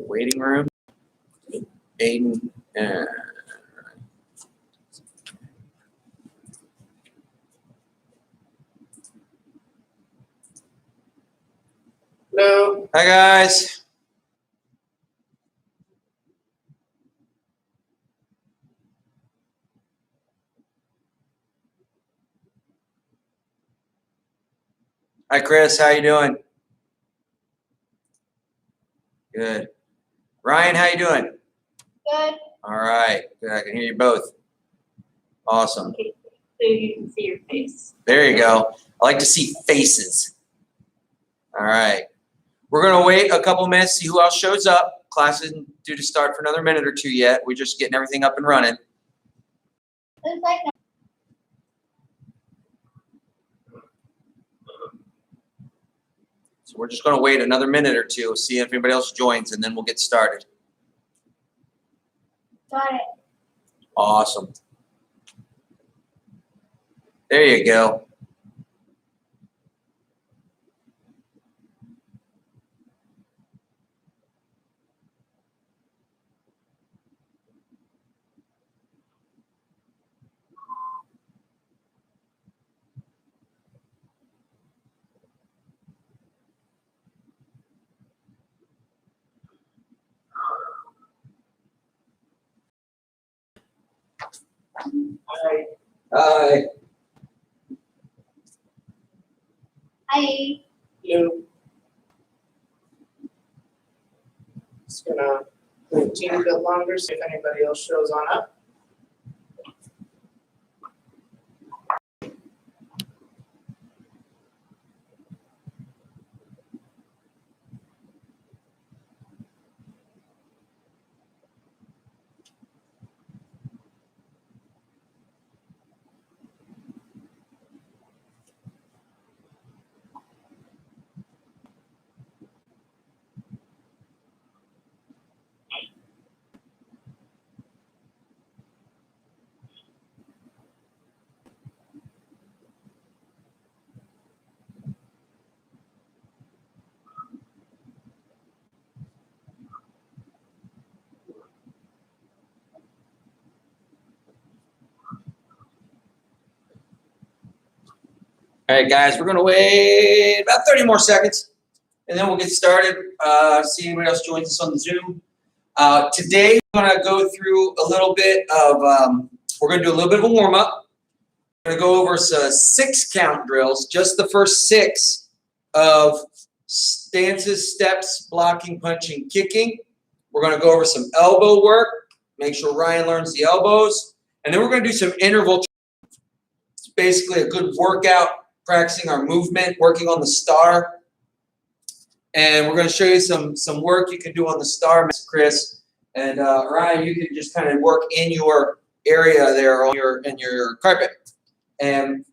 waiting room. Aiden and hello. hi guys. Hi Chris, how you doing? Good. Ryan, how you doing? Good. All right. Good. I can hear you both. Awesome. Okay, so you can see your face. There you go. I like to see faces. All right. We're going to wait a couple minutes, see who else shows up. Class isn't due to start for another minute or two yet. We're just getting everything up and running. It's like So we're just going to wait another minute or two, see if anybody else joins, and then we'll get started. got it. Awesome. There you go. Hi. Hi. Hi. Hello. Just gonna wait a teeny bit longer, see if anybody else shows on up. All right, guys, we're going to wait about 30 more seconds, and then we'll get started. See anybody else joins us on the Zoom. Today, we're going to go through a little bit of, we're going to do a little bit of a warm-up. We're going to go over some 6-count drills, just the first 6 of stances, steps, blocking, punching, kicking. We're going to go over some elbow work, make sure Ryan learns the elbows, and then we're going to do some interval. It's basically a good workout, practicing our movement, working on the star. And we're going to show you some work you can do on the star, Chris. And Ryan, you can just kind of work in your area there on your carpet. And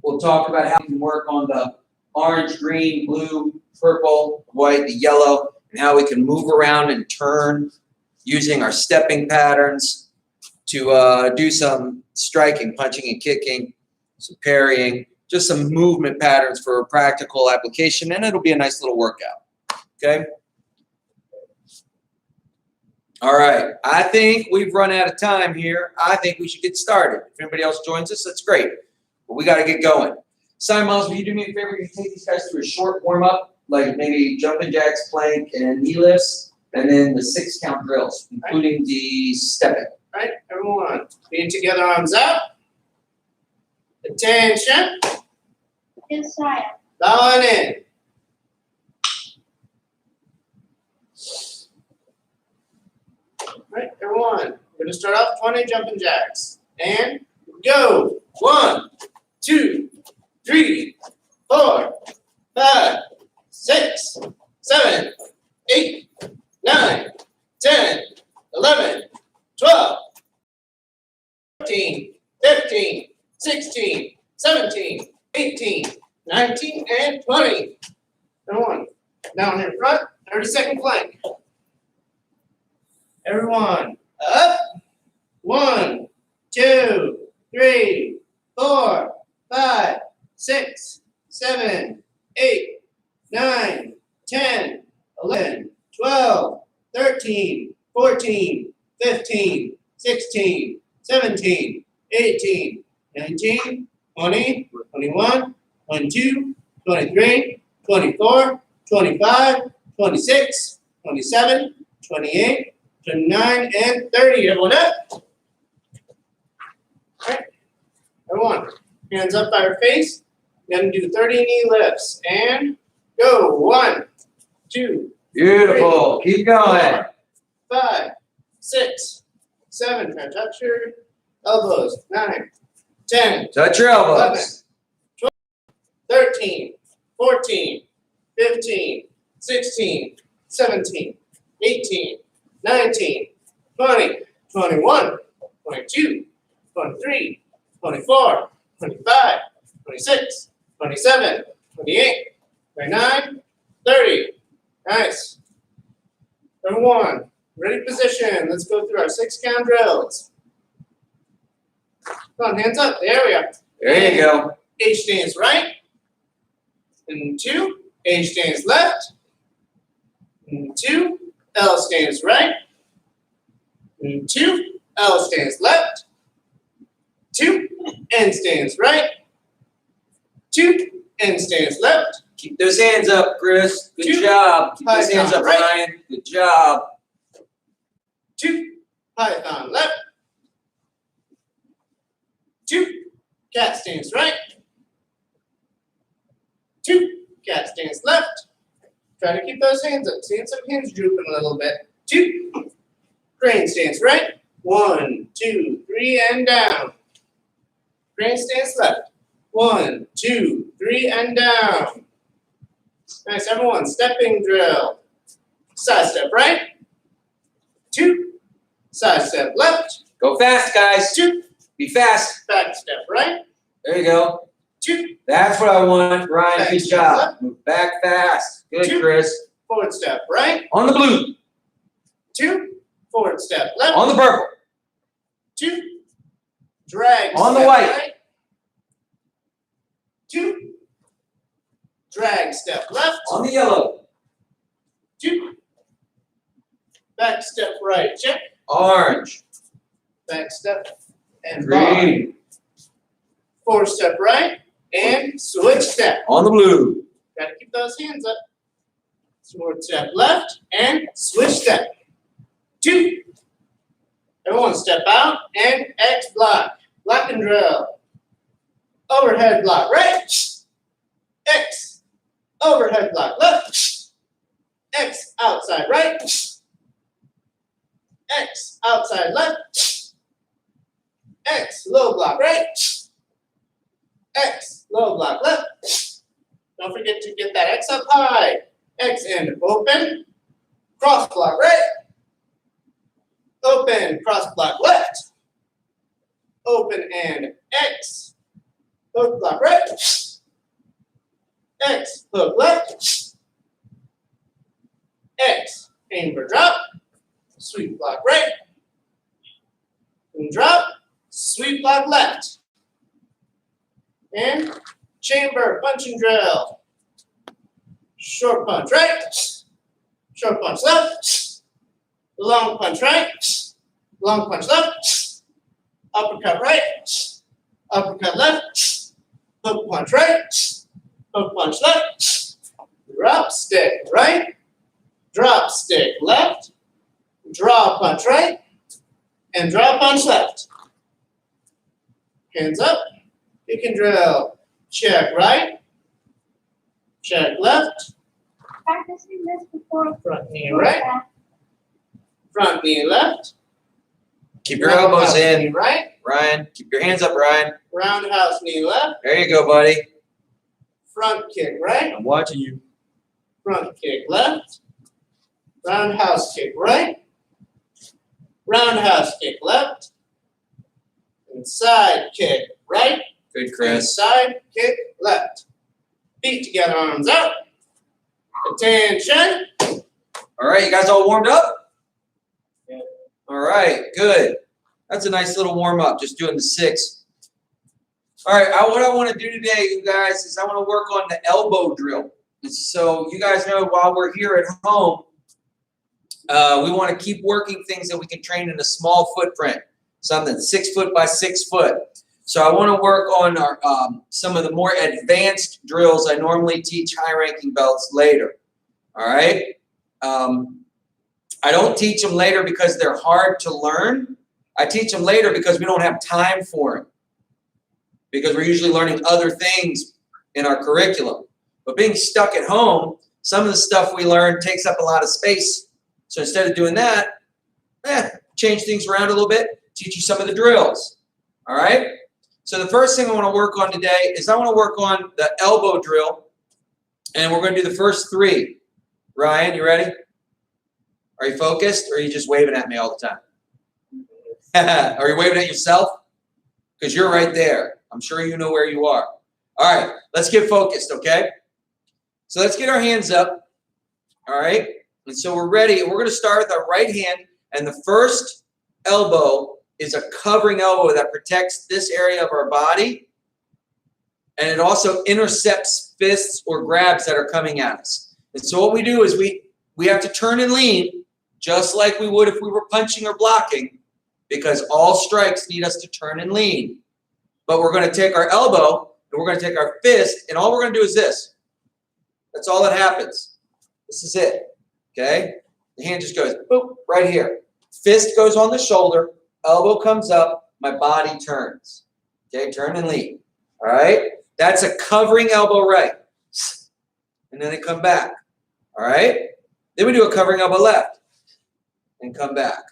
we'll talk about how you can work on the orange, green, blue, purple, white, the yellow, and how we can move around and turn using our stepping patterns to do some striking, punching, and kicking, some parrying, just some movement patterns for practical application, and it'll be a nice little workout, okay? All right, I think we've run out of time here. I think we should get started. If anybody else joins us, that's great, but we got to get going. Simon Miles, will you do me a favor? You take these guys through a short warm-up, like maybe jumping jacks, plank, and knee lifts, and then the 6-count drills, including the stepping. All right, everyone, being together, arms up. Attention. Inside. Down in. All right, everyone, we're going to start off 20 jumping jacks. And go. 1, 2, 3, 4, 5, 6, 7, 8, 9, 10, 11, 12, 13, 15, 16, 17, 18, 19, and 20. Everyone, down in front, 30-second plank. Everyone, up. 1, 2, 3, 4, 5, 6, 7, 8, 9, 10, 11, 12, 13, 14, 15, 16, 17, 18, 19, 20, 21, 22, 23, 24, 25, 26, 27, 28, 29, and 30. Everyone up? Alright. Everyone, hands up by our face. We're gonna do 30 knee lifts. And go. 1, 2, Beautiful. Keep going. 4, 5, 6, 7. Try to touch your elbows. 9, 10, Touch your elbows. 13, 14, 15, 16, 17, 18, 19, 20, 21, 22, 23, 24, 25, 26, 27, 28, 29, 30. Nice. Everyone, ready position. Let's go through our 6 count drills. Come on, hands up. There we are. There you go. H stands right. And 2. H stands left. And 2. L stands right. And 2. L stands left. 2. N stands right. 2. N stands left. Keep those hands up, Chris. Good 2. job. Keep those hands up, Right. Ryan. Good job. 2. Python left. 2. Cat stands right. 2. Cat stands left. Try to keep those hands up. Seeing some hands drooping a little bit. 2. Crane stands right. 1, 2, 3, and down. Crane stands left. 1, 2, 3, and down. Nice, everyone. Stepping drill. Side step right. 2. Side step left. Go fast, guys. 2. Be fast. Back step right. There you go. 2. That's what I want, Ryan. Back Good step job. left. Move back fast. Good, 2. Chris. Forward step right. On the blue. 2. Forward step left. On the purple. 2. Drag On the step white. right. 2. Drag step left. On the yellow. 2. Back step right. Check. Orange. Back step and bar. Green. Forward step right. And switch step. On the blue. Gotta keep those hands up. Forward step left and switch step. 2. Everyone step out and X block. Block and drill. Overhead block right. X. Overhead block left. X outside right. X outside left. X low block right. X low block left. Don't forget to get that X up high. X and open. Cross block right. Open, cross block left. Open and X. Hook block right. X, hook left. X, aim for drop. Sweep block right. And drop, sweep block left. And chamber punching drill. Short punch right. Short punch left. Long punch right. Long punch left. Uppercut right. Uppercut left. Hook punch right. Hook punch left. Drop stick right. Drop stick left. Draw punch right. And draw punch left. Hands up. You can drill. Check right. Check left. Practicing this before. Front knee right. Front knee left. Keep your elbows Roundhouse in, knee right. Ryan. Keep your hands up, Ryan. Roundhouse knee left. There you go, buddy. Front kick right. I'm watching you. Front kick left. Roundhouse kick right. Roundhouse kick left. And side kick right. Good, And Chris. side kick left. Feet together, arms out. Attention. All right, you guys all warmed up? All right, good. That's a nice little warm up, just doing the 6. All right, what I want to do today, you guys, is I want to work on the elbow drill. And so you guys know while we're here at home, We want to keep working things that we can train in a small footprint, something 6 foot by 6 foot. So I want to work on our some of the more advanced drills I normally teach high-ranking belts later. All right. I don't teach them later because they're hard to learn. I teach them later because we don't have time for them. Because we're usually learning other things in our curriculum. But being stuck at home, some of the stuff we learn takes up a lot of space. So instead of doing that, change things around a little bit, teach you some of the drills. All right? So the first thing I want to work on today is I want to work on the elbow drill. And we're going to do the first 3. Ryan, you ready? Are you focused, or are you just waving at me all the time? Are you waving at yourself? Because you're right there. I'm sure you know where you are. All right, let's get focused, okay? So let's get our hands up, all right? And so we're ready, and we're going to start with our right hand, and the first elbow is a covering elbow that protects this area of our body, and it also intercepts fists or grabs that are coming at us. And so what we do is we have to turn and lean, just like we would if we were punching or blocking, because all strikes need us to turn and lean. But we're going to take our elbow, and we're going to take our fist, and all we're going to do is this. That's all that happens. This is it, okay? The hand just goes, boop, right here. Fist goes on the shoulder, elbow comes up, my body turns. Okay, turn and lean, all right? That's a covering elbow right. And then they come back, all right? Then we do a covering elbow left and come back.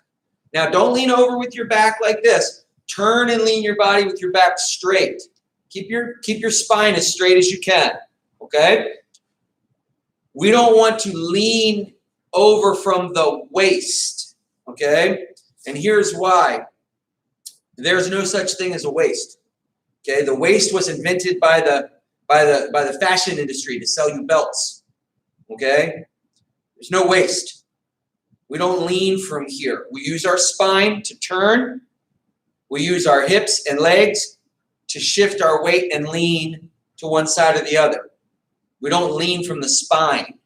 Now, don't lean over with your back like this. Turn and lean your body with your back straight. Keep your spine as straight as you can, okay? We don't want to lean over from the waist, okay? And here's why. There's no such thing as a waist, okay? The waist was invented by the fashion industry to sell you belts, okay? There's no waist. We don't lean from here. We use our spine to turn. We use our hips and legs to shift our weight and lean to one side or the other. We don't lean from the spine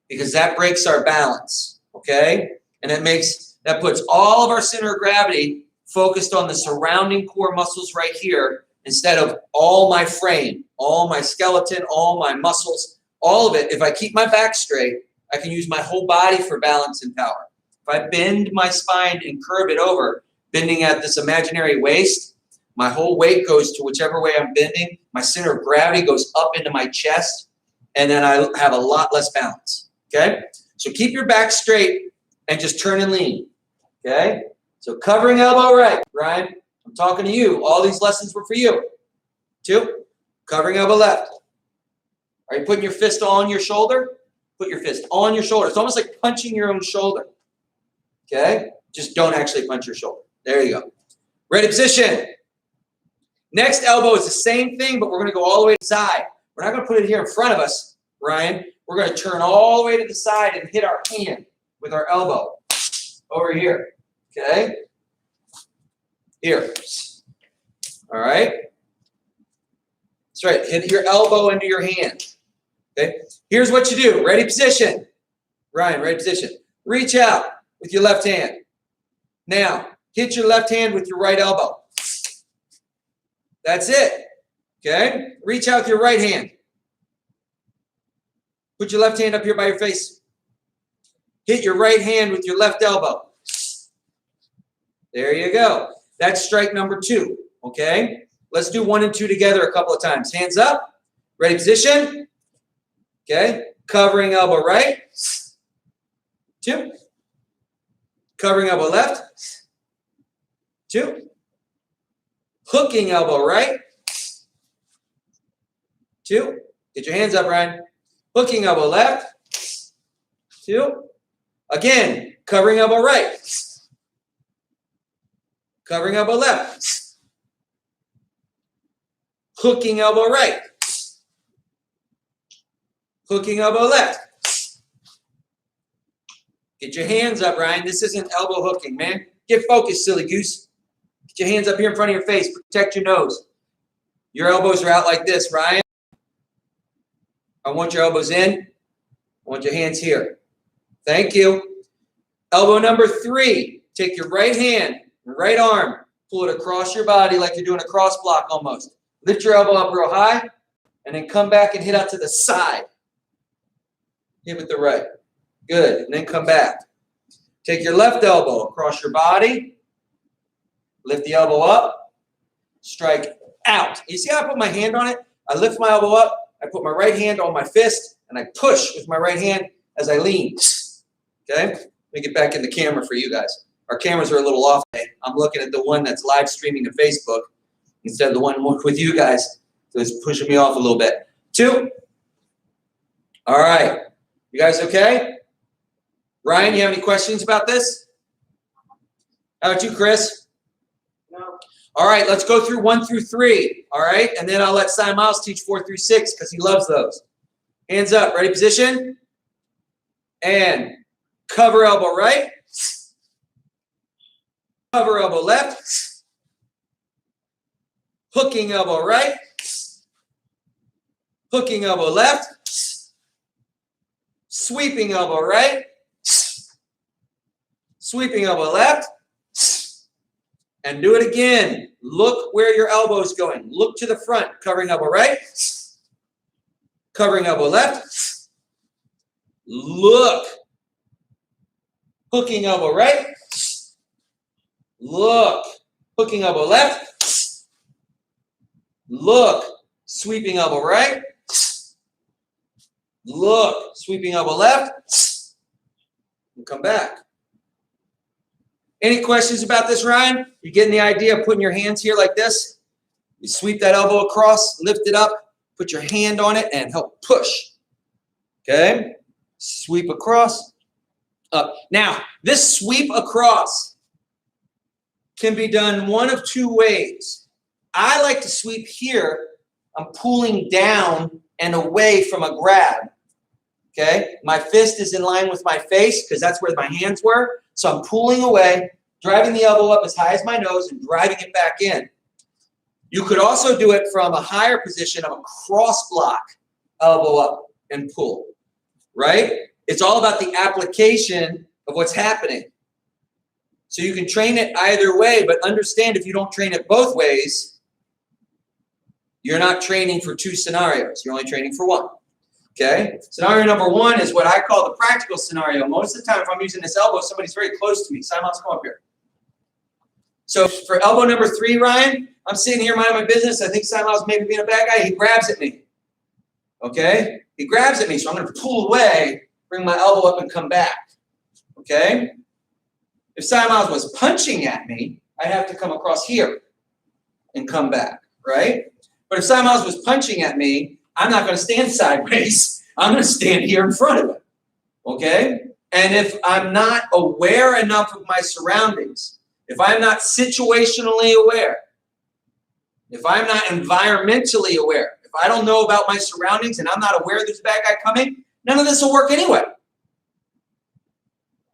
because that breaks our balance, okay? And that puts all of our center of gravity focused on the surrounding core muscles right here instead of all my frame, all my skeleton, all my muscles, all of it. If I keep my back straight, I can use my whole body for balance and power. If I bend my spine and curve it over, bending at this imaginary waist, my whole weight goes to whichever way I'm bending. My center of gravity goes up into my chest, and then I have a lot less balance, okay? So keep your back straight and just turn and lean, okay? So covering elbow right, Ryan, I'm talking to you. All these lessons were for you. 2, covering elbow left. Are you putting your fist on your shoulder? Put your fist on your shoulder. It's almost like punching your own shoulder, okay? Just don't actually punch your shoulder. There you go. Ready position. Next elbow is the same thing, but we're going to go all the way to the side. We're not going to put it here in front of us, Ryan. We're going to turn all the way to the side and hit our hand with our elbow over here, okay? Here. All right? That's right. Hit your elbow into your hand, okay? Here's what you do. Ready position. Ryan, ready position. Reach out with your left hand. Now, hit your left hand with your right elbow. That's it, okay? Reach out with your right hand. Put your left hand up here by your face. Hit your right hand with your left elbow. There you go. That's strike number 2, okay? Let's do 1 and 2 together a couple of times. Hands up. Ready position. Okay. Covering elbow right. 2. Covering elbow left. 2. Hooking elbow right. 2. Get your hands up, Ryan. Hooking elbow left. 2. Again, covering elbow right. Covering elbow left. Hooking elbow right. Hooking elbow left. Get your hands up, Ryan. This isn't elbow hooking, man. Get focused, silly goose. Get your hands up here in front of your face. Protect your nose. Your elbows are out like this, Ryan. I want your elbows in. I want your hands here. Thank you. Elbow number 3, take your right hand, right arm, pull it across your body like you're doing a cross block almost. Lift your elbow up real high, and then come back and hit out to the side. Hit with the right. Good, and then come back. Take your left elbow across your body, lift the elbow up, strike out. You see how I put my hand on it? I lift my elbow up, I put my right hand on my fist, and I push with my right hand as I lean. Okay? Let me get back in the camera for you guys. Our cameras are a little off today. I'm looking at the one that's live streaming to Facebook instead of the one with you guys. So it's pushing me off a little bit. 2. All right. You guys okay? Ryan, you have any questions about this? How about you, Chris? No. All right, let's go through 1 through 3. All right, and then I'll let Cy Miles teach 4 through 6 because he loves those. Hands up. Ready, position? And cover elbow right. Cover elbow left. Hooking elbow right. Hooking elbow left. Sweeping elbow right. Sweeping elbow left. And do it again. Look where your elbow is going. Look to the front. Covering elbow right. Covering elbow left. Look. Hooking elbow right. Look. Hooking elbow left. Look. Sweeping elbow right. Look. Sweeping elbow left. And come back. Any questions about this, Ryan? You getting the idea of putting your hands here like this? You sweep that elbow across, lift it up, put your hand on it, and help push. Okay? Sweep across, up. Now, this sweep across can be done one of 2 ways. I like to sweep here. I'm pulling down and away from a grab. Okay? My fist is in line with my face because that's where my hands were. So I'm pulling away, driving the elbow up as high as my nose and driving it back in. You could also do it from a higher position of a cross block, elbow up and pull, right? It's all about the application of what's happening. So you can train it either way, but understand if you don't train it both ways, you're not training for 2 scenarios. You're only training for 1. Okay? Scenario number 1 is what I call the practical scenario. Most of the time, if I'm using this elbow, somebody's very close to me. Simon, come up here. So for elbow number 3, Ryan, I'm sitting here minding my business. I think Simon's maybe being a bad guy. He grabs at me. Okay? He grabs at me, so I'm going to pull away, bring my elbow up, and come back. Okay? If Simon was punching at me, I'd have to come across here and come back, right? But if Simon was punching at me, I'm not going to stand sideways. I'm going to stand here in front of him, okay? And if I'm not aware enough of my surroundings, if I'm not situationally aware, if I'm not environmentally aware, if I don't know about my surroundings and I'm not aware there's a bad guy coming, none of this will work anyway.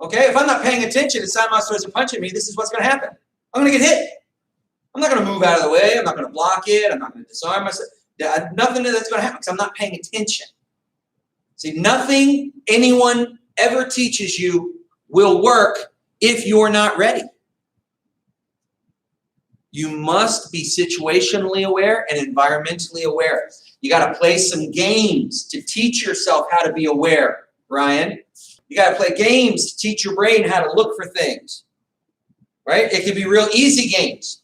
Okay? If I'm not paying attention and Simon starts punching me, this is what's going to happen. I'm going to get hit. I'm not going to move out of the way. I'm not going to block it. I'm not going to disarm myself. Nothing that's going to happen because I'm not paying attention. See, nothing anyone ever teaches you will work if you're not ready. You must be situationally aware and environmentally aware. You got to play some games to teach yourself how to be aware, Ryan. You got to play games to teach your brain how to look for things, right? It can be real easy games.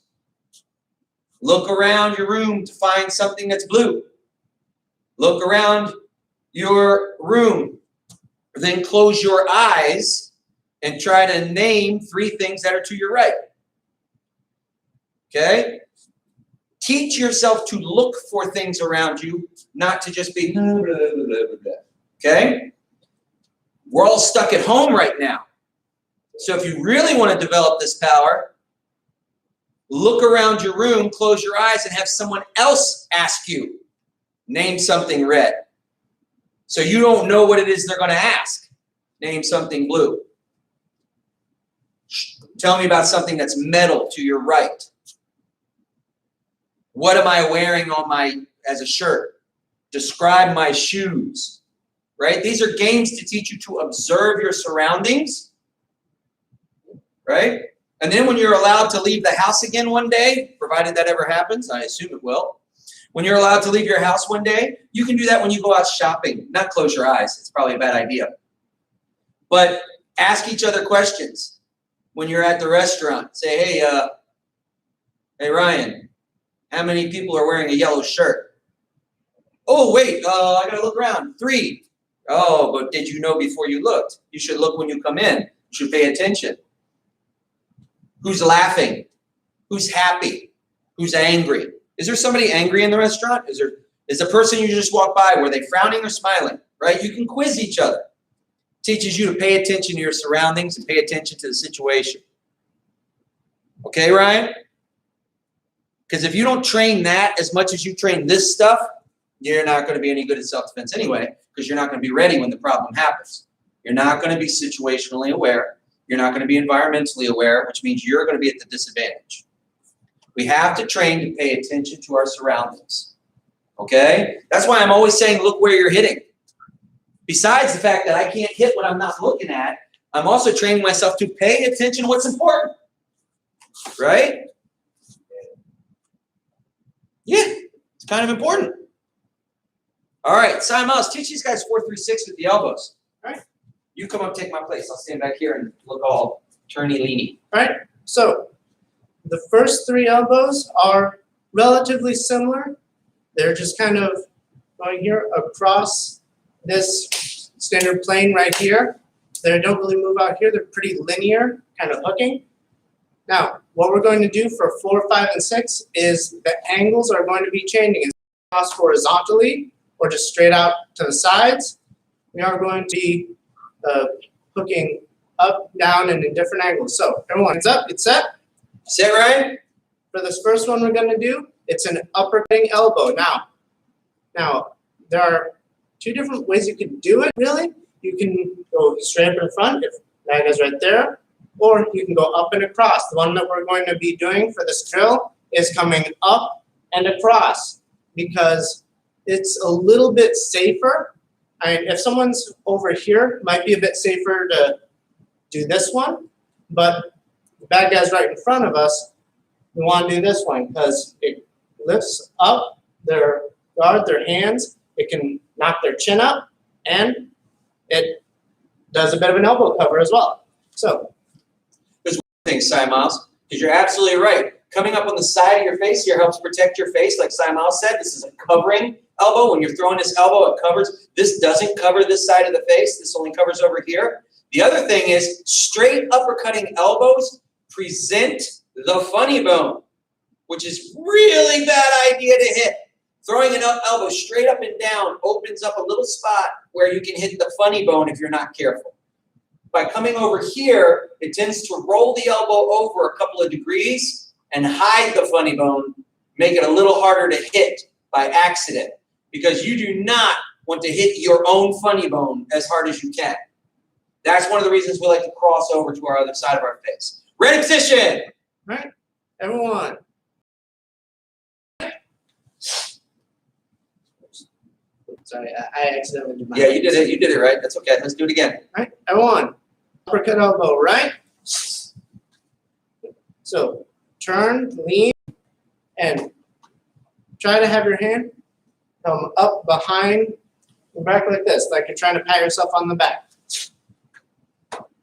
Look around your room to find something that's blue. Look around your room. Then close your eyes and try to name 3 things that are to your right. Okay? Teach yourself to look for things around you, not to just be blah, blah, blah, blah, blah. Okay? We're all stuck at home right now. So if you really want to develop this power, look around your room, close your eyes, and have someone else ask you, name something red. So you don't know what it is they're going to ask. Name something blue. Tell me about something that's metal to your right. What am I wearing on as a shirt? Describe my shoes. Right? These are games to teach you to observe your surroundings right? And then when you're allowed to leave the house again one day, provided that ever happens, I assume it will. When you're allowed to leave your house one day, you can do that when you go out shopping. Not close your eyes. It's probably a bad idea. But ask each other questions when you're at the restaurant. Say, hey Ryan, how many people are wearing a yellow shirt? Oh, wait, I gotta look around. 3. Oh, but did you know before you looked? You should look when you come in. You should pay attention. Who's laughing? Who's happy? Who's angry? Is there somebody angry in the restaurant? Is the person you just walked by, were they frowning or smiling? Right? You can quiz each other. Teaches you to pay attention to your surroundings and pay attention to the situation. Okay, Ryan? Because if you don't train that as much as you train this stuff, you're not going to be any good at self-defense anyway, because you're not going to be ready when the problem happens. You're not going to be situationally aware. You're not going to be environmentally aware, which means you're going to be at the disadvantage. We have to train to pay attention to our surroundings. Okay? That's why I'm always saying, look where you're hitting. Besides the fact that I can't hit what I'm not looking at, I'm also training myself to pay attention to what's important. Right? Yeah, it's kind of important. All right, Simon Miles, teach these guys 4-3-6 with the elbows. All right? You come up, take my place. I'll stand back here and look all turny-leany. All right, so the first 3 elbows are relatively similar. They're just kind of going here across this standard plane right here. They don't really move out here. They're pretty linear, kind of hooking. Now, what we're going to do for 4, 5, and 6 is the angles are going to be changing. It's across horizontally or just straight out to the sides. We are going to be hooking up, down, and in different angles. So everyone, hands up, get set. Sit, Ryan. For this first one we're going to do, it's an uppercutting elbow. Now, there are 2 different ways you can do it, really. You can go straight up in front, if that is right there, or you can go up and across. The one that we're going to be doing for this drill is coming up and across because it's a little bit safer. If someone's over here, it might be a bit safer to do this one, but the bad guy's right in front of us. We want to do this one because it lifts up their guard, their hands. It can knock their chin up, and it does a bit of an elbow cover as well. So, Thanks, Simon Miles, because you're absolutely right. Coming up on the side of your face here helps protect your face, like Simon Miles said. This is a covering elbow. When you're throwing this elbow, it covers. This doesn't cover this side of the face. This only covers over here. The other thing is straight uppercutting elbows present the funny bone, which is really bad idea to hit. Throwing an elbow straight up and down opens up a little spot where you can hit the funny bone if you're not careful. By coming over here, it tends to roll the elbow over a couple of degrees and hide the funny bone, make it a little harder to hit by accident, because you do not want to hit your own funny bone as hard as you can. That's one of the reasons we like to cross over to our other side of our face. Ready position. all right, everyone. Sorry, I accidentally did my. Yeah, you did it. You did it right. That's okay. Let's do it again. All right, everyone. Uppercut elbow, right? So turn, lean, and try to have your hand come up behind your back like this, like you're trying to pat yourself on the back.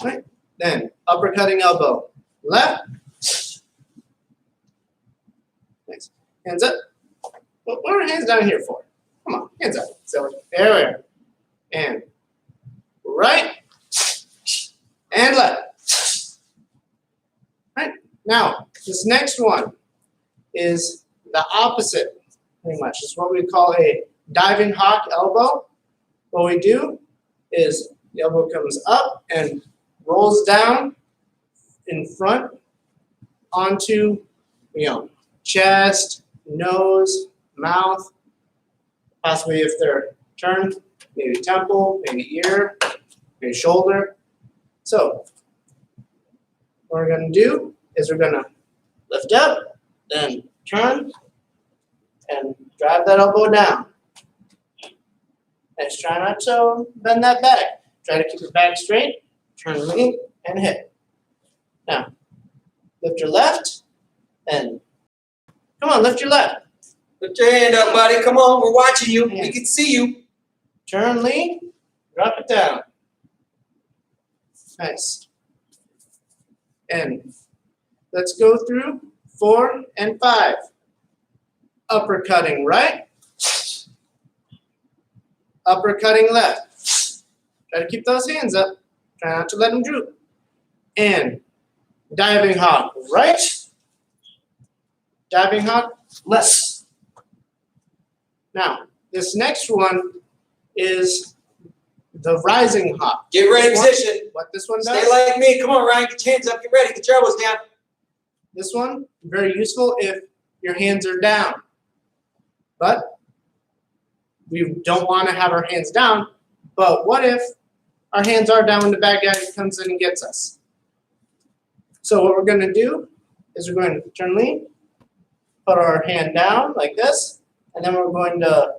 Right? Then uppercutting elbow, left. Nice. Hands up. What are hands down here for? Come on, hands up. So there we are. And right and left. Right? Now, this next one is the opposite, pretty much. It's what we call a diving hawk elbow. What we do is the elbow comes up and rolls down in front onto, chest, nose, mouth, possibly if they're turned, maybe temple, maybe ear, maybe shoulder. So what we're going to do is we're going to lift up, then turn, and drive that elbow down. Let's try not to bend that back. Try to keep your back straight, turn lean, and hit. Now, Lift your left. And come on, lift your left. Put your hand up, buddy. Come on, we're watching you. We can see you. Turn, lean, drop it down. Nice. And let's go through 4 and 5. Uppercutting right. Uppercutting left. Try to keep those hands up. Try not to let them droop. And diving hop right. Diving hop left. Now, this next one is the rising hop. Get ready, This one- position. What this one does? Stay like me. Come on, Ryan. Get your hands up. Get ready. Get your elbows down. This one, very useful if your hands are down. But we don't want to have our hands down. But what if our hands are down when the bad guy comes in and gets us? So what we're going to do is we're going to turn lean, put our hand down like this, and then we're going to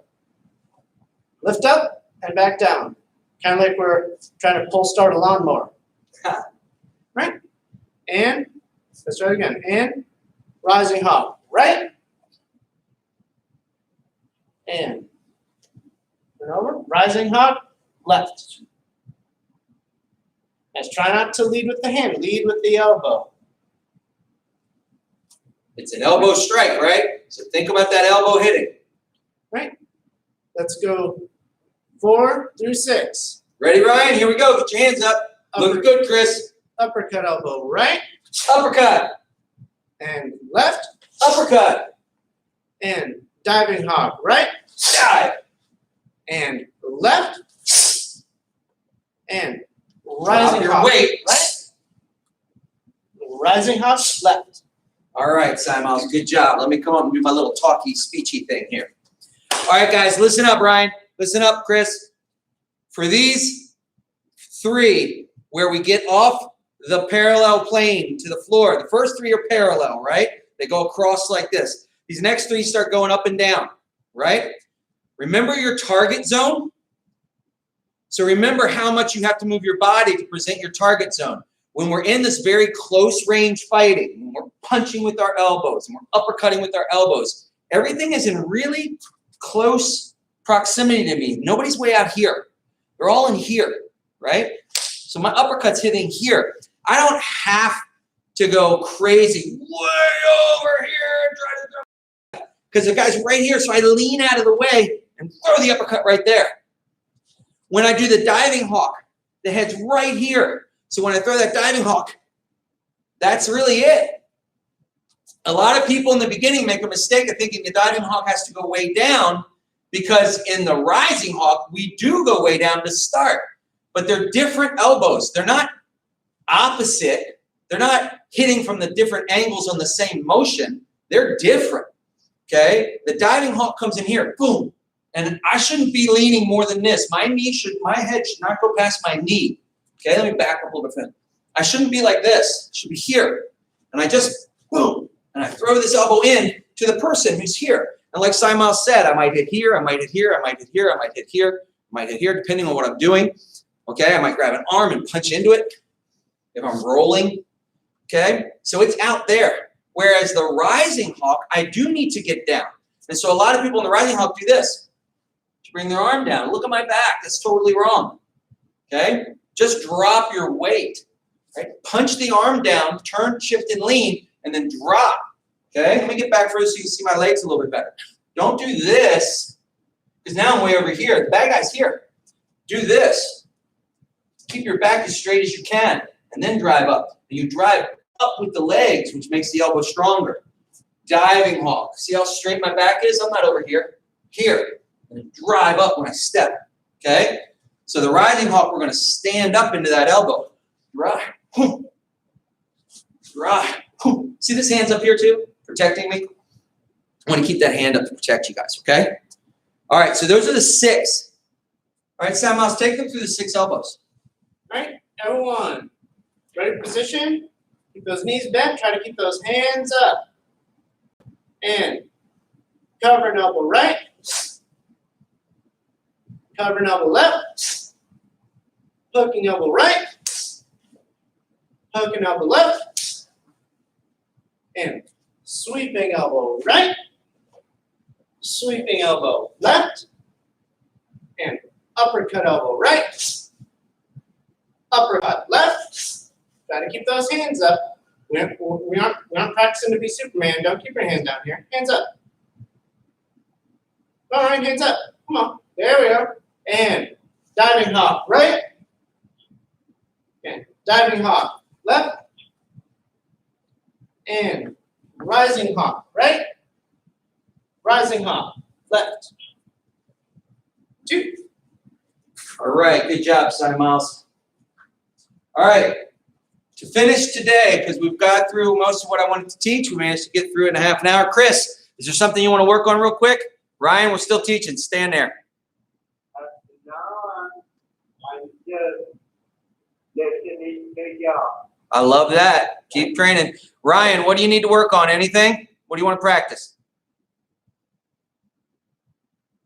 lift up and back down. Kind of like we're trying to pull start a lawnmower. Right? And let's try it again. And rising hop. Right? And turn over. Rising hop. Left. Let's try not to lead with the hand. Lead with the elbow. It's an elbow strike, right? So think about that elbow hitting. Right? Let's go 4 through 6. Ready, Ryan? Here we go. Get your hands up. Looking good, Chris. Uppercut elbow. Right? Uppercut. And left. Uppercut. And diving hop. Right? Dive. And left. And Drop rising your hop. weight. Right? Rising hop. Left. All right, Simons, good job. Let me come up and do my little talky, speechy thing here. All right, guys, listen up, Ryan. Listen up, Chris. For these 3, where we get off the parallel plane to the floor, the first 3 are parallel, right? They go across like this. These next 3 start going up and down, right? Remember your target zone? So remember how much you have to move your body to present your target zone. When we're in this very close range fighting, when we're punching with our elbows and we're uppercutting with our elbows, everything is in really close proximity to me. Nobody's way out here. They're all in here, right? So my uppercut's hitting here. I don't have to go crazy way over here and try to throw, because the guy's right here, so I lean out of the way and throw the uppercut right there. When I do the diving hawk, the head's right here. So when I throw that diving hawk, that's really it. A lot of people in the beginning make a mistake of thinking the diving hawk has to go way down, because in the rising hawk, we do go way down to start. But they're different elbows. They're not opposite. They're not hitting from the different angles on the same motion. They're different, okay? The diving hawk comes in here, boom. And I shouldn't be leaning more than this. My head should not go past my knee. Okay, let me back up a little bit. I shouldn't be like this. It should be here. And I just, boom, and I throw this elbow in to the person who's here. And like Simon said, I might hit here, I might hit here, I might hit here, I might hit here, I might hit here, depending on what I'm doing. Okay, I might grab an arm and punch into it if I'm rolling. Okay, so it's out there. Whereas the rising hawk, I do need to get down. And so a lot of people in the rising hawk do this. To bring their arm down. Look at my back. That's totally wrong. Okay? Just drop your weight. Right? Punch the arm down, turn, shift, and lean, and then drop. Okay? Let me get back first so you can see my legs a little bit better. Don't do this, because now I'm way over here. The bad guy's here. Do this. Keep your back as straight as you can, and then drive up. And you drive up with the legs, which makes the elbow stronger. Diving hawk. See how straight my back is? I'm not over here. Here. And drive up when I step. Okay? So the rising hawk, we're going to stand up into that elbow. Drive. Drive. See this hand's up here too? Protecting me? I want to keep that hand up to protect you guys, okay? All right, so those are the 6. All right, Sam, let's take them through the 6 elbows. All right, everyone. Ready position. Keep those knees bent. Try to keep those hands up. And cover an elbow right. Cover an elbow left. Hooking elbow right. Hooking elbow left. And sweeping elbow right. Sweeping elbow left. And uppercut elbow right. Uppercut left. Try to keep those hands up. We aren't practicing to be Superman. Don't keep your hands down here. Hands up. All right, hands up. Come on. There we go. And diving hop right. And diving hop left. And rising hop right. Rising hop left. 2. All right, good job, Cy Miles. All right, to finish today, because we've got through most of what I wanted to teach, we managed to get through it in a half an hour. Chris, is there something you want to work on real quick? Ryan, we're still teaching. Stand there. No, I'm just listening to y'all. I love that. Keep training. Ryan, what do you need to work on? Anything? What do you want to practice?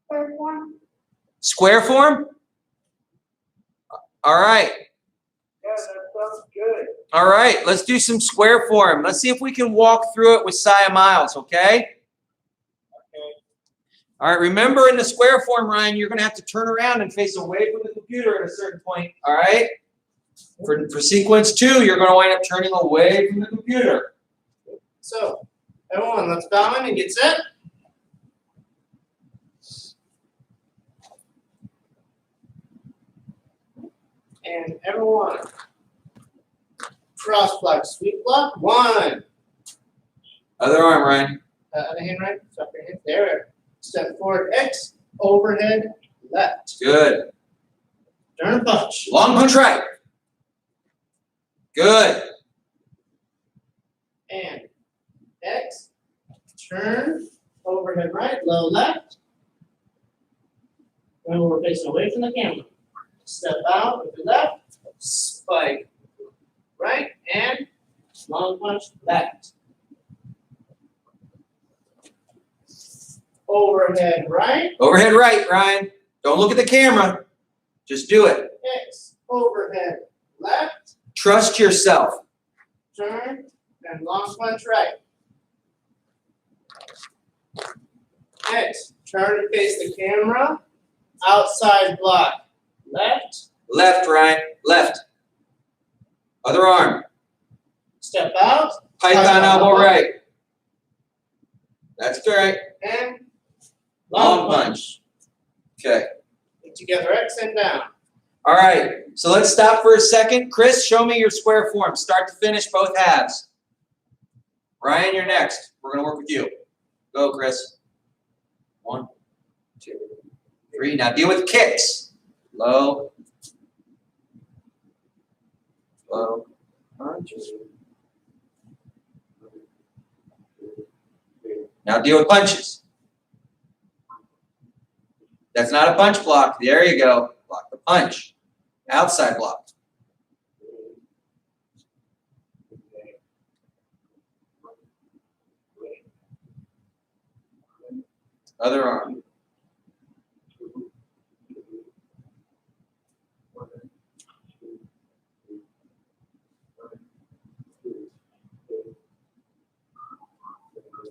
Third one. Square form? All right. Yeah, that sounds good. All right, let's do some square form. Let's see if we can walk through it with Cy Miles, okay? Okay. All right, remember in the square form, Ryan, you're going to have to turn around and face away from the computer at a certain point, all right? For sequence 2, you're going to wind up turning away from the computer. So, everyone, let's bow in and get set. And everyone, cross block, sweep block. 1. Other arm, Ryan. Other hand right, stop your hand. There. Step forward, X, overhead, left. Good. Turn punch. Long punch right. Good. And X, turn, overhead right, low left. Remember, we're facing away from the camera. Step out with your left, spike right, and long punch left. Overhead right, Overhead right, Ryan. Don't look at the camera. Just do it. X, overhead left, Trust yourself. turn, and long punch right. X, turn and face the camera, outside block. Left, Left, Ryan. Left. Other arm. step out, Python elbow right. That's right. and Long punch. Okay. Put together X and down. All right. So let's stop for a second. Chris, show me your square form. Start to finish, both halves. Ryan, you're next. We're going to work with you. Go, Chris. 1, 2, 3. Now deal with kicks. Low. Low. Punches. Now deal with punches. That's not a punch block. There you go. Block the punch. Outside block. Other arm.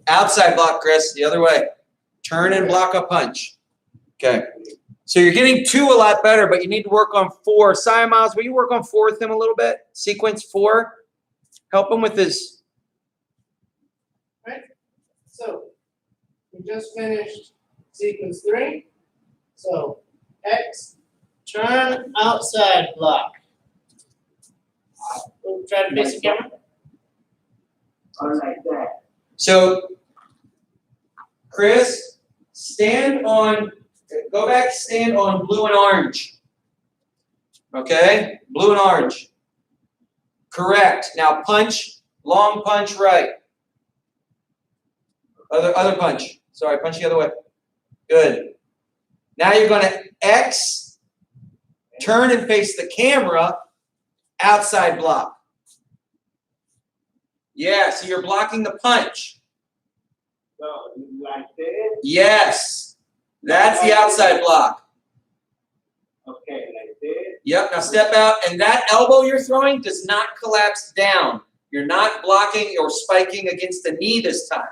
Outside block, Chris, the other way. Turn and block a punch. Okay. So you're getting 2 a lot better, but you need to work on 4. Cy Miles, will you work on 4 with him a little bit? Sequence 4. Help him with his. Right? So we just finished sequence 3. So X, turn, outside block. We'll try to face the camera. Like that. So, Chris, stand on, go back, stand on blue and orange. Okay? Blue and orange. Correct. Now punch, long punch right. Other punch. Sorry, punch the other way. Good. Now you're going to X, turn and face the camera, outside block. Yeah, so you're blocking the punch. So, like this? Yes. That's the outside block. Okay, like this? Yep, now step out, and that elbow you're throwing does not collapse down. You're not blocking or spiking against the knee this time.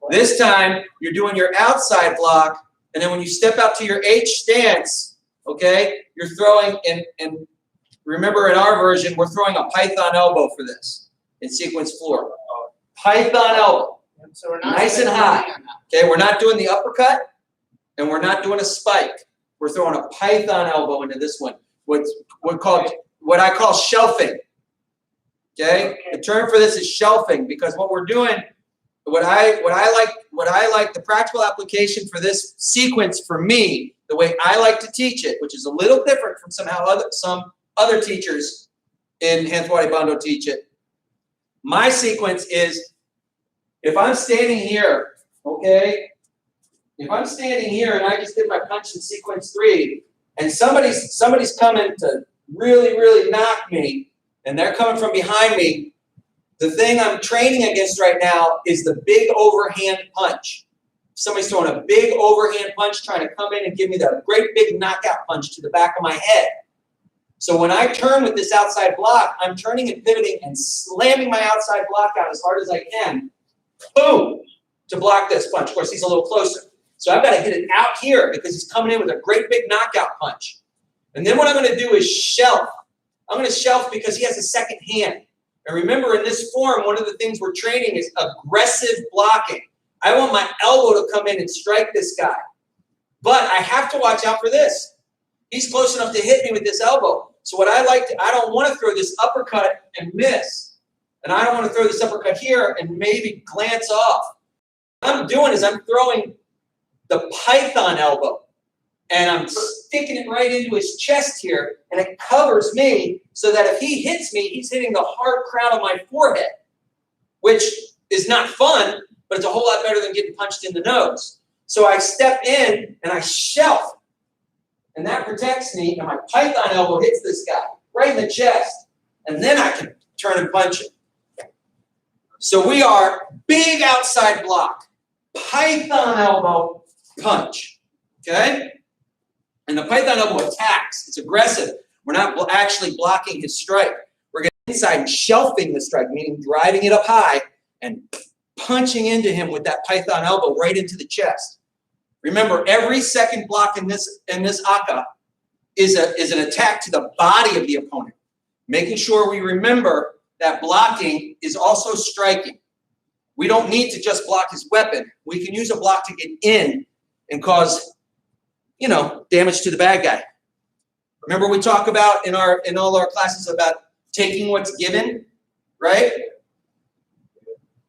This time, you're doing your outside block, and then when you step out to your H stance, okay, you're throwing, and remember in our version, we're throwing a python elbow for this in sequence 4. Python elbow. So we're not Nice and high. Okay, we're not doing the uppercut, and we're not doing a spike. We're throwing a python elbow into this one. What I call shelving. Okay? The term for this is shelving because what we're doing, what I like the practical application for this sequence for me, the way I like to teach it, which is a little different from some other teachers in Hanthwadi Bando teach it. My sequence is if I'm standing here, okay? If I'm standing here and I just did my punch in sequence 3, and somebody's coming to really, really knock me, and they're coming from behind me, the thing I'm training against right now is the big overhand punch. Somebody's throwing a big overhand punch trying to come in and give me that great big knockout punch to the back of my head. So when I turn with this outside block, I'm turning and pivoting and slamming my outside block out as hard as I can, boom, to block this punch. Of course, he's a little closer. So I've got to get it out here because he's coming in with a great big knockout punch. And then what I'm going to do is shelf. I'm going to shelf because he has a second hand. And remember, in this form, one of the things we're training is aggressive blocking. I want my elbow to come in and strike this guy. But I have to watch out for this. He's close enough to hit me with this elbow. So what I don't want to throw this uppercut and miss. And I don't want to throw this uppercut here and maybe glance off. What I'm doing is I'm throwing the python elbow. And I'm sticking it right into his chest here, and it covers me so that if he hits me, he's hitting the hard crown of my forehead, which is not fun, but it's a whole lot better than getting punched in the nose. So I step in and I shelf, and that protects me, and my python elbow hits this guy right in the chest, and then I can turn and punch him. So we are big outside block, python elbow, punch, okay? And the python elbow attacks. It's aggressive. We're not actually blocking his strike. We're getting inside and shelving the strike, meaning driving it up high and punching into him with that python elbow right into the chest. Remember, every second block in this aka is an attack to the body of the opponent. Making sure we remember that blocking is also striking. We don't need to just block his weapon. We can use a block to get in and cause damage to the bad guy. Remember we talk about in all our classes about taking what's given, right?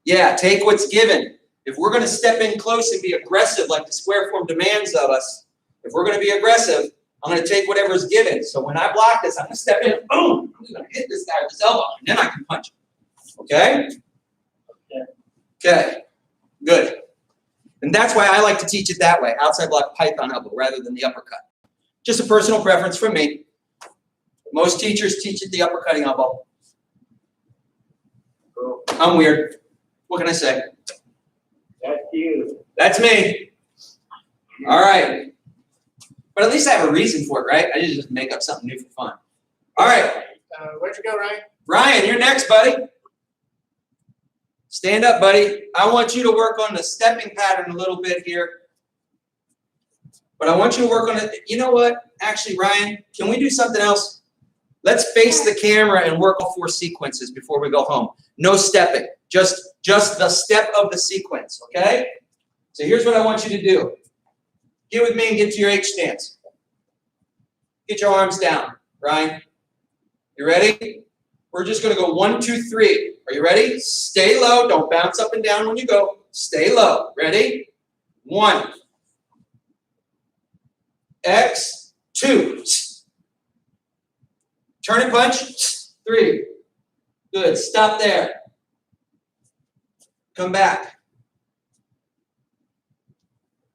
Yeah, take what's given. If we're going to step in close and be aggressive like the square form demands of us, if we're going to be aggressive, I'm going to take whatever's given. So when I block this, I'm going to step in, boom, I'm going to hit this guy with this elbow, and then I can punch him. Okay? Okay, good. And that's why I like to teach it that way, outside block python elbow rather than the uppercut. Just a personal preference from me. Most teachers teach it the uppercutting elbow. I'm weird. What can I say? That's you. That's me. All right. But at least I have a reason for it, right? I didn't just make up something new for fun. All right. Where'd you go, Ryan? Ryan, you're next, buddy. Stand up, buddy. I want you to work on the stepping pattern a little bit here. But I want you to work on it. You know what? Actually, Ryan, can we do something else? Let's face the camera and work all 4 sequences before we go home. No stepping. Just the step of the sequence, okay? So here's what I want you to do. Get with me and get to your H stance. Get your arms down, Ryan. You ready? We're just going to go 1, 2, 3. Are you ready? Stay low. Don't bounce up and down when you go. Stay low. Ready? 1. X. 2. Turn and punch. 3. Good. Stop there. Come back.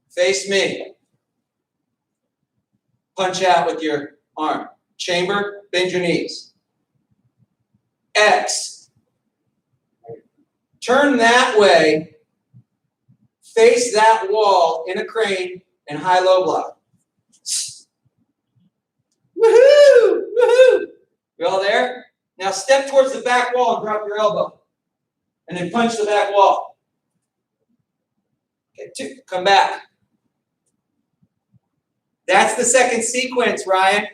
Face me. Punch out with your arm. Chamber. Bend your knees. X. Turn that way. Face that wall in a crane and high-low block. Woohoo! Woohoo! You all there? Now step towards the back wall and drop your elbow. And then punch the back wall. Okay, 2, come back. That's the second sequence, Ryan.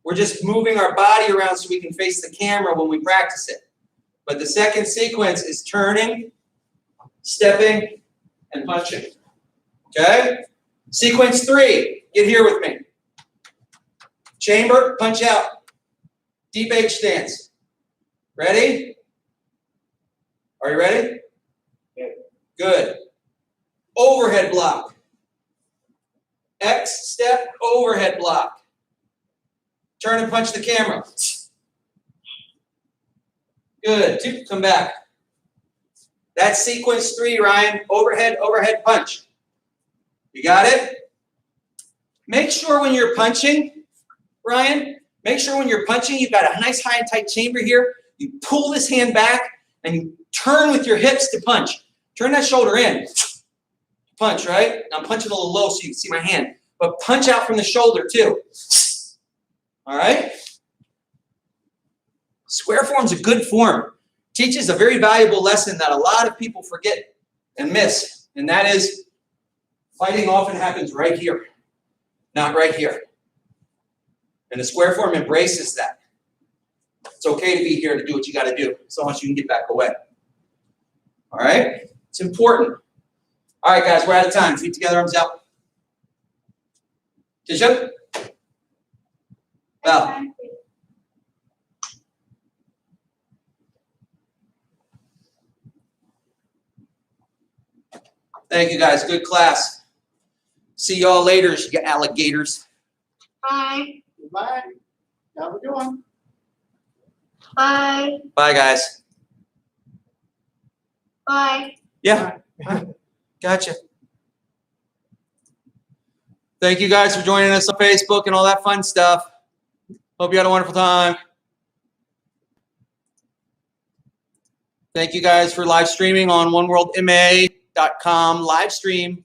We're just moving our body around so we can face the camera when we practice it. But the second sequence is turning, stepping, and punching. Okay? Sequence 3, get here with me. Chamber, punch out. Deep H stance. Ready? Are you ready? Yeah. Good. Overhead block. X step, overhead block. Turn and punch the camera. Good. 2, come back. That's sequence 3, Ryan. Overhead, overhead punch. You got it? Make sure when you're punching, Ryan, make sure when you're punching, you've got a nice high and tight chamber here. You pull this hand back and you turn with your hips to punch. Turn that shoulder in. Punch, right? Now I'm punching a little low so you can see my hand. But punch out from the shoulder too. All right? Square form's a good form. Teaches a very valuable lesson that a lot of people forget and miss. And that is fighting often happens right here, not right here. And the square form embraces that. It's okay to be here to do what you got to do, so much you can get back away. All right? It's important. All right, guys, we're out of time. Feet together, arms out. Tisha? Val. Thank you, guys. Good class. See y'all later, you alligators. Bye. Goodbye. Have a good one. Bye. Bye, guys. Bye. Yeah. Gotcha. Thank you guys for joining us on Facebook and all that fun stuff. Hope you had a wonderful time. Thank you guys for live streaming on oneworldma.com live stream.